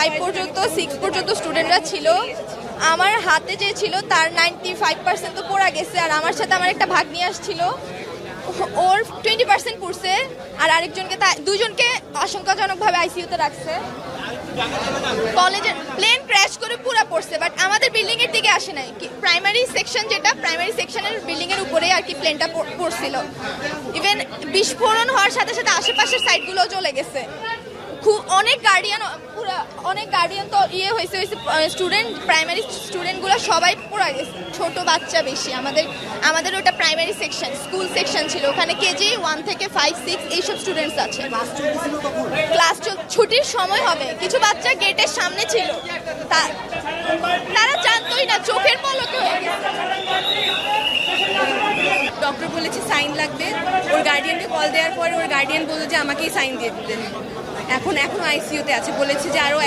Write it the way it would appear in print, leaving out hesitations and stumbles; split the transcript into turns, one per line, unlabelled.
5 পর্যন্ত 6 পর্যন্ত স্টুডেন্টরা ছিল। আমার হাতে যে ছিল তার 95% তো পড়া গেছে, আর আমার সাথে আমার একটা ভাগ্নি আসছিল, ওর 20% পড়ছে, আর আরেকজনকে দুজনকে আশঙ্কাজনকভাবে আইসিইউতে রাখছে। কলেজের প্লেন ক্র্যাশ করে পুরো পড়ছে, বাট আমাদের বিল্ডিং এর দিকে আসে নাই। প্রাইমারি সেকশন, যেটা প্রাইমারি সেকশনের বিল্ডিং এর উপরে আর কি প্লেনটা পড়ছিল। ইভেন বিস্ফোরণ হওয়ার সাথে সাথে আশেপাশের সাইডগুলোও চলে গেছে। খুব অনেক গার্ডিয়ান তো হয়েছে স্টুডেন্ট, প্রাইমারি স্টুডেন্টগুলো সবাই পড়া গেছে, ছোট বাচ্চা বেশি। আমাদের ওটা প্রাইমারি সেকশন, স্কুল সেকশন ছিল, ওখানে কেজি 1 থেকে 5, 6 এইসব স্টুডেন্টস আছে। ক্লাস ছুটির সময় হবে, কিছু বাচ্চা গেটের সামনে ছিল, তারা জানতোই না, চোখের পলকে হয়ে গেছে।
ডক্টর বলেছে সাইন লাগবে, ওর গার্ডিয়ানকে কল দেওয়ার পরে ওর গার্ডিয়ান বলল যে আমাকেই সাইন দিয়ে দিতে। এখন আইসিইউতে আছে, বলেছে যে আরও